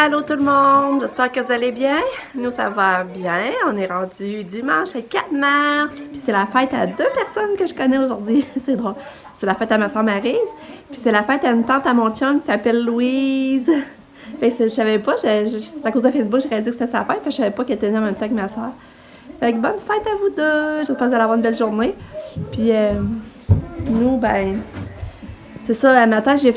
Allô tout le monde, j'espère que vous allez bien. Nous ça va bien, on est rendu dimanche le 4 mars, puis c'est la fête à 2 personnes que je connais aujourd'hui, c'est drôle. C'est la fête à ma soeur Maryse, puis c'est la fête à une tante à mon chum qui s'appelle Louise. Fait que je savais pas, c'est à cause de Facebook, j'ai réalisé que c'était sa fête, puis je savais pas qu'elle était née en même temps que ma soeur. Fait que bonne fête à vous deux, j'espère que vous allez avoir une belle journée. Puis nous, ben... C'est ça, un matin, j'ai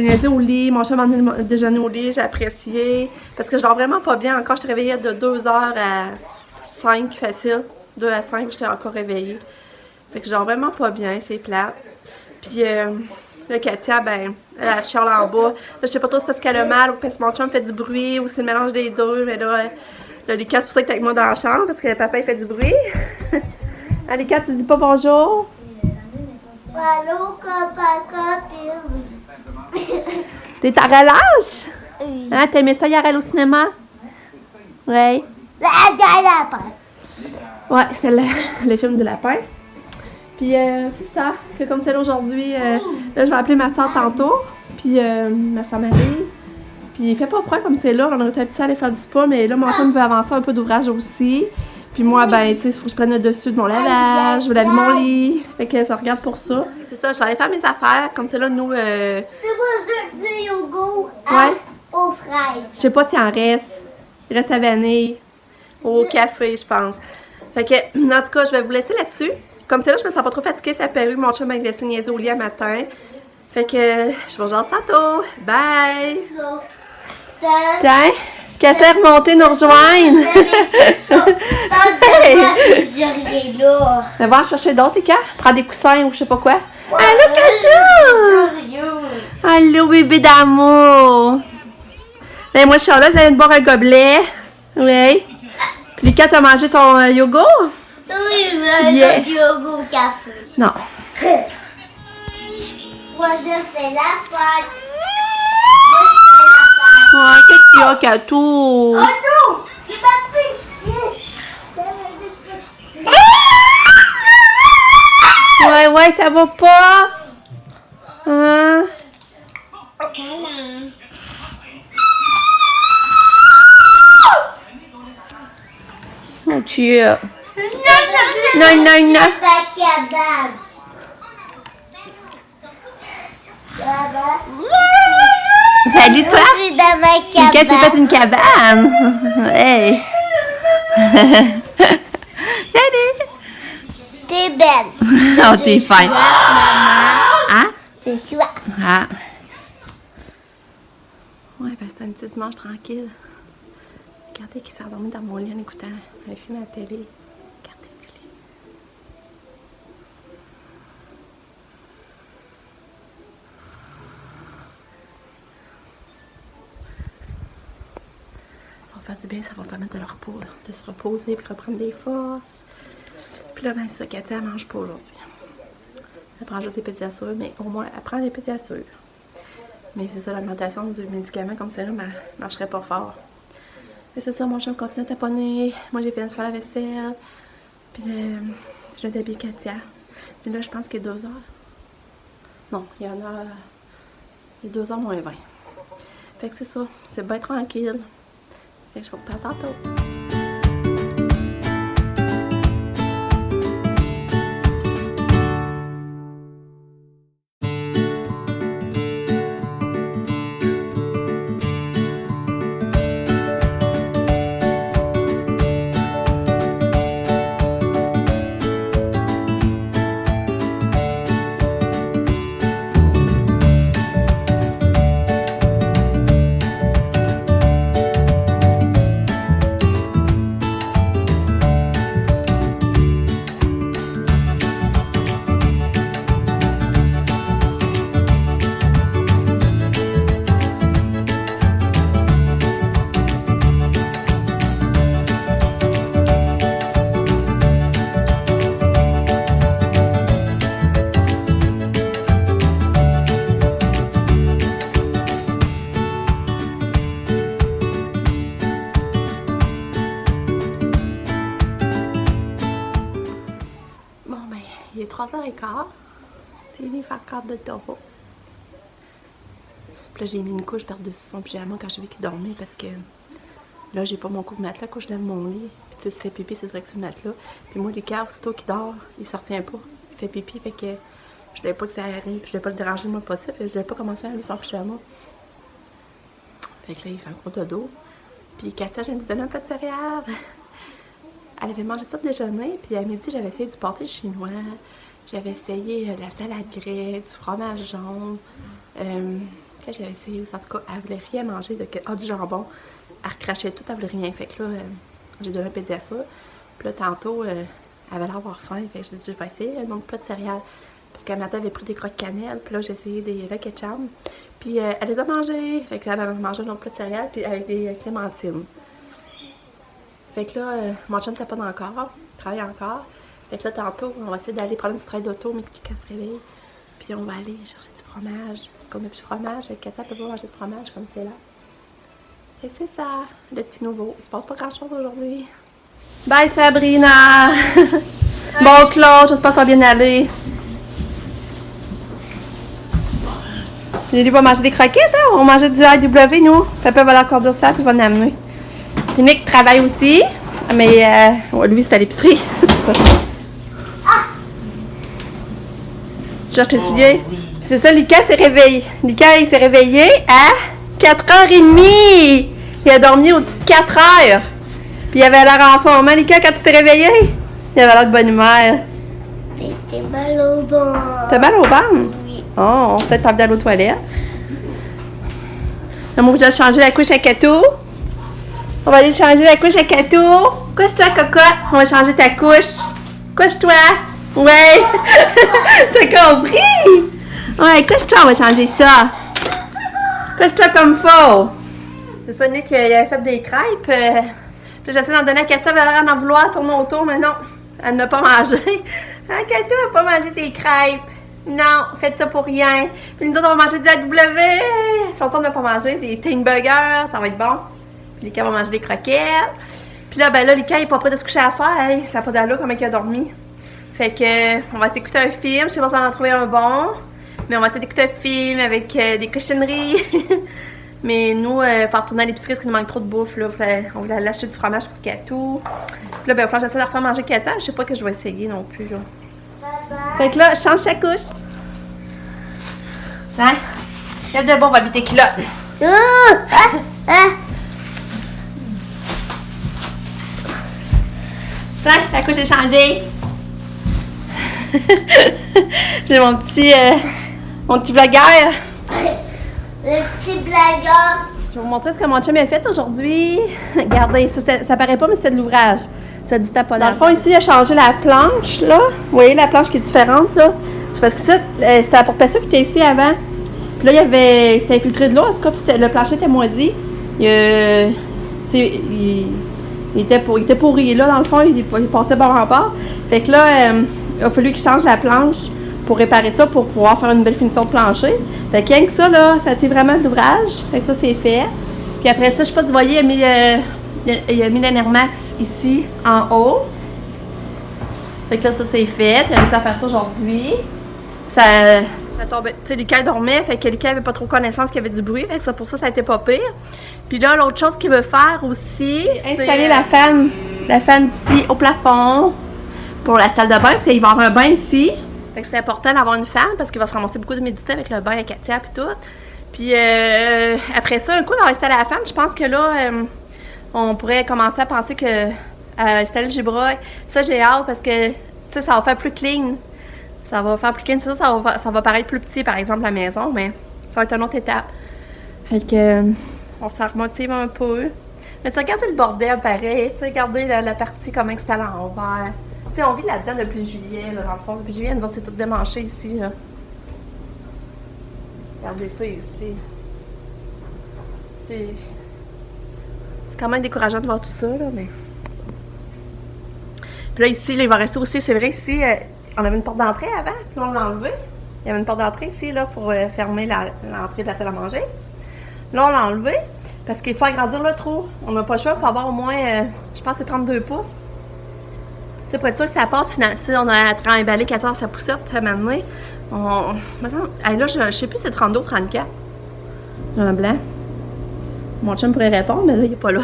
niaisé au lit, mon chum m'a emmené le déjeuner au lit, j'ai apprécié. Parce que je dors vraiment pas bien encore, je te réveillais de 2h à 5 facile. 2 à 5, j'étais encore réveillée. Fait que je dors vraiment pas bien, c'est plate. Puis là, Katia, ben, elle chiale en bas. Là, je sais pas trop si c'est parce qu'elle a mal ou parce que mon chum fait du bruit ou c'est le mélange des deux. Mais là, Lucas, c'est pour ça que t'es avec moi dans la chambre parce que papa, il fait du bruit. Allez, Kat, tu dis pas bonjour? Allô, papa, T'es à relâche? oui. Hein, t'aimais ça hier aller au cinéma? Oui. Ouais, c'était le film du lapin. Puis c'est ça, que comme c'est là aujourd'hui, là je vais appeler ma soeur tantôt, puis ma soeur Maryse. Puis il fait pas froid comme c'est là, on aurait été petit à aller faire du spa, mais là mon chum veut avancer un peu d'ouvrage aussi. Puis moi, ben, tu sais, il faut que je prenne le dessus de mon lavage, je veux laver mon lit. Fait que ça regarde pour ça. C'est ça, je vais aller faire mes affaires. Comme c'est là, nous. Je veux du yogourt Ouais. aux fraises. Je sais pas s'il en reste. Il reste à vanille. Au café, je pense. Fait que, en tout cas, je vais vous laisser là-dessus. Comme c'est là, je me sens pas trop fatiguée, ça a paru. Mon chum m'a laissé niaiser au lit à matin. Fait que, je vous rejoins tantôt. Bye! Tiens! Katia est remontée nous rejoindre! Hey. Là. Va voir chercher d'autres, les gars. Prends des coussins ou je sais pas quoi. Allô, Katia! Allô, bébé d'amour! Ben, moi, je suis là, vous allez me boire un gobelet. Oui. Puis, Lucas, t'as mangé ton yogourt? Oui, Yeah. du yogourt au café. Non. Moi, je fais la fête. Oh, qu'est-ce qu'il y a, Katou? Oh non! J'ai pas pris. Ouais, ça va pas. Hein? Oh, Dieu. Non. La cabane. Salut, toi. Je suis dans ma Lucas s'est fait une cabane. Hey. Salut. T'es belle. Oh, t'es fin. Hein? C'est soit. Ah. Ouais, ben c'est un petit dimanche tranquille. Regardez qui s'est endormi dans mon lit en écoutant un film à la télé. Regardez du lit. Ça va faire du bien, ça va permettre de leur repos, de se reposer puis reprendre des forces. Puis là, ben c'est ça, Katia, elle mange pas aujourd'hui. Elle prend juste des pédiasures, mais au moins, elle prend des pédiasures. Mais c'est ça, l'alimentation des médicaments comme ça, là, marcherait pas fort. Et c'est ça, mon chum continue à taponner. Moi, j'ai fini de faire la vaisselle. Puis je vais d'habiller Katia. Mais là, je pense qu'il est 2h. Non, il y en a... Il est 2h moins 20. Fait que c'est ça, c'est bien tranquille. Fait que je vous reparle tantôt. Il est 3h15. C'est venu faire carte de taureau. Puis là, j'ai mis une couche par-dessus son pyjama quand j'ai vu qu'il dormait parce que là, j'ai pas mon couvre-matelas quand je lève mon lit. Puis tu sais, s'il fait pipi, c'est direct sur le matelas. Puis moi, Lucas, aussitôt qu'il dort, il s'en retient pas. Il fait pipi, fait que je voulais pas que ça arrive. Puis je voulais pas le déranger le moins possible. Puis je voulais pas commencer à lui son pyjama. Fait que là, il fait un gros dodo. Puis Katia, je viens de lui donner un peu de céréales. Elle avait mangé ça au déjeuner. Puis à midi, j'avais essayé du pâté chinois. J'avais essayé de la salade grecque, du fromage jaune. Qu'est-ce que j'avais essayé aussi? En tout cas, elle voulait rien manger. Du jambon. Elle recrachait tout, elle voulait rien. Fait que là, j'ai donné un pédi à ça. Puis là, tantôt, elle avait l'air d'avoir faim. Fait que j'ai dit, je vais essayer un autre plat de céréales. Parce qu'un matin, elle avait pris des crottes cannelle. Puis là, j'ai essayé des ketchup. Puis elle les a mangés. Fait qu'elle a mangé un autre plat de céréales. Puis avec des clémentines. Fait que là, mon chum ne pas encore. Il travaille encore. Fait que là, tantôt, on va essayer d'aller prendre une petite traite d'auto, mais qu'elle se réveille. Puis on va aller chercher du fromage. Parce qu'on n'a plus de fromage. Fait que Katia peut pas manger de fromage comme c'est là. Fait que c'est ça, le petit nouveau. Il se passe pas grand-chose aujourd'hui. Bye Sabrina! Bon Claude, j'espère que ça va bien aller. Lily va manger des croquettes, hein? On va manger du AW, nous. Papa va leur dire ça, puis il va l'amener. Puis Nick travaille aussi, mais lui, c'est à l'épicerie. Tu cherches tes souliers? C'est ça, Lucas s'est réveillé. Lucas, il s'est réveillé à 4h30. Il a dormi au-dessus de 4h. Puis il avait l'air en forme. Lucas, quand tu t'es réveillé, il avait l'air de bonne humeur. T'as mal au banc. T'as mal au banc? Oui. Oh, on peut peut-être aller aux toilettes. Là, moi, je vais changer la couche à Kato. On va aller changer la couche à Kato. Couche-toi, cocotte. On va changer ta couche. Couche-toi. Ouais. T'as compris? Ouais, couche-toi, on va changer ça. Couche-toi comme faut. C'est ça, Nick, il avait fait des crêpes. Puis j'essaie d'en donner à Katia, elle a l'air d'en vouloir tourner autour, mais non, elle n'a pas mangé. Hein, Katia n'a pas mangé ses crêpes. Non, faites ça pour rien. Puis nous autres, on va manger du AW. Si on tourne de pas manger, des teen burgers, ça va être bon. Puis Lucas va manger des croquettes. Puis là, ben là, Lucas, il est pas prêt de se coucher à soir. Hey, ça n'a pas d'allure comment il a dormi. Fait que, on va s'écouter un film. Je sais pas si on va en trouver un bon. Mais on va essayer d'écouter un film avec des cochonneries. Mais nous, faire tourner à l'épicerie parce qu'il nous manque trop de bouffe. Là. On voulait lâcher du fromage pour Katou. Puis là, ben, j'essaie de leur faire manger Katia. Je sais pas que je vais essayer non plus. Là. Fait que là, je change sa couche. Tiens, lève de bon, on va vite tes culottes. Tiens, la couche est changée. J'ai mon petit vlogueur. Le petit blagueur. Je vais vous montrer ce que mon chum a fait aujourd'hui. Regardez, ça paraît pas, mais c'est de l'ouvrage. Ça dit taponage. Dans le fond, ici, il a changé la planche, là. Vous voyez la planche qui est différente, là. C'est parce que ça, c'était la porte-passeau qui était ici avant. Puis là, c'était infiltré de l'eau, en tout cas, puis le plancher était moisi. Il était pourri, là, dans le fond, il passait bord en bord. Fait que là, il a fallu qu'il change la planche pour réparer ça, pour pouvoir faire une belle finition de plancher. Fait que rien que ça, là, ça a été vraiment de l'ouvrage. Fait que ça, c'est fait. Puis après ça, je sais pas si vous voyez, il a mis l'Enermax ici, en haut. Fait que là, ça, c'est fait. Il a réussi à faire ça aujourd'hui. Ça tombait. Tu sais, Lucas dormait, fait que Lucas avait pas trop connaissance qu'il y avait du bruit. Fait que ça, pour ça, ça a été pas pire. Puis là, l'autre chose qu'il veut faire aussi, c'est installer la fan ici au plafond pour la salle de bain, parce qu'il va y avoir un bain ici. Fait que c'est important d'avoir une fan parce qu'il va se ramasser beaucoup d'humidité avec le bain à Katia et tout. Puis après ça, un coup on va installer la fan, je pense que là, on pourrait commencer à penser que installer le gibroil. Ça, j'ai hâte parce que ça va faire plus clean. Ça va faire plus clean. Ça va paraître plus petit, par exemple, la maison, mais ça va être une autre étape. Fait que on s'en remotive un peu. Mais tu sais, regardez le bordel pareil. Tu sais, regardez la partie, comment c'était à l'envers. Tu sais, on vit là-dedans depuis juillet, là, dans le fond. Depuis juillet, nous autres, c'est tout démanché ici, là. Regardez ça ici. C'est quand même décourageant de voir tout ça, là, mais... Puis là, ici, là, il va rester aussi, c'est vrai, ici, on avait une porte d'entrée avant, puis on l'a enlevé. Il y avait une porte d'entrée ici, là, pour fermer l'entrée de la salle à manger. Là, on l'a enlevé, parce qu'il faut agrandir le trou. On n'a pas le choix, il faut avoir au moins, je pense, c'est 32 pouces. Tu sais, pour être sûr que ça passe, finalement, on a emballé 14 sa poussette, maintenant. Là, je sais plus si c'est 32 ou 34. Jean Blanc. Mon chum pourrait répondre, mais là, il est pas là.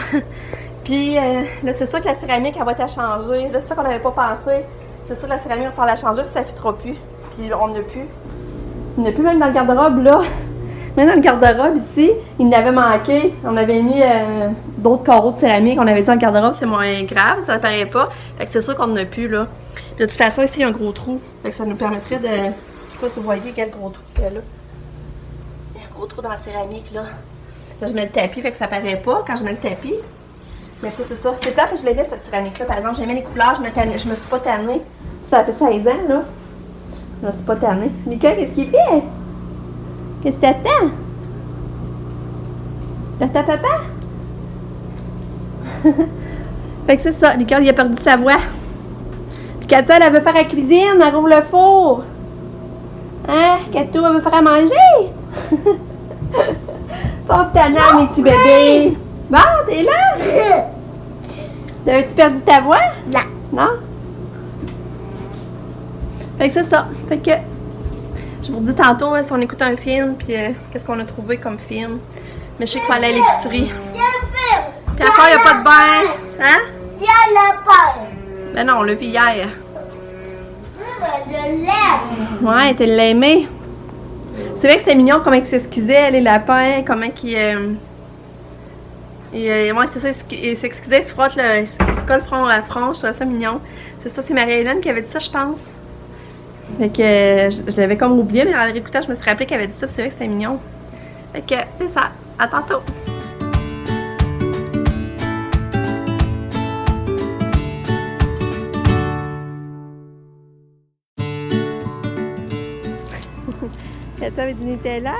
Puis là, c'est sûr que la céramique, elle va être à changer. Là, c'est ça qu'on n'avait pas pensé. C'est sûr que la céramique, il va falloir la changer, puis ça ne fitera plus. Puis on n'a plus. Il n'y en a plus même dans le garde-robe, là. Même dans le garde-robe, ici, il n'avait manqué. On avait mis d'autres carreaux de céramique. On avait dit dans le garde-robe, c'est moins grave, ça apparaît pas. Fait que c'est sûr qu'on n'en a plus, là. Puis de toute façon, ici, il y a un gros trou. Fait que ça nous permettrait de... Je sais pas si vous voyez quel gros trou qu'il y a là. Il y a un gros trou dans la céramique, là. Là, je mets le tapis, fait que ça apparaît pas quand je mets le tapis. Mais tu sais, c'est ça. C'est plat que je l'aimais, cette céramique-là. Par exemple, j'aimais les couleurs, je me suis pas tannée. Ça fait 16 ans, là. Je me suis pas tannée. Nicole, qu'est-ce qu'il fait? Qu'est-ce que t'attends? T'attends papa? Fait que c'est ça. Nicole, il a perdu sa voix. Puis Katia, elle veut faire la cuisine, elle rouvre le four. Hein? Katou, elle veut faire à manger? Sont tannants, mes petits bébés. Bon, t'es là? T'avais-tu perdu ta voix? Non. Non? Fait que c'est ça. Fait que je vous dis tantôt si on écoute un film, puis qu'est-ce qu'on a trouvé comme film. Mais je sais qu'il faut aller à l'épicerie. Puis à soir, il n'y a pas de bain. Hein? Il y a le pain. Ben non, on l'a vu hier. Je l'aime. Ouais, t'es l'aimé. C'est vrai que c'était mignon comment il s'excusait, les lapins, comment qu'il... ouais, c'est ça, il s'excusait, il se frotte, il se colle front à front, je trouvais ça mignon. C'est ça, c'est Marie-Hélène qui avait dit ça, je pense. Fait que je l'avais comme oublié, mais en le réécoutant, je me suis rappelé qu'elle avait dit ça, c'est vrai que c'était mignon. Fait que, c'est ça. À tantôt! Katia avait du Nutella.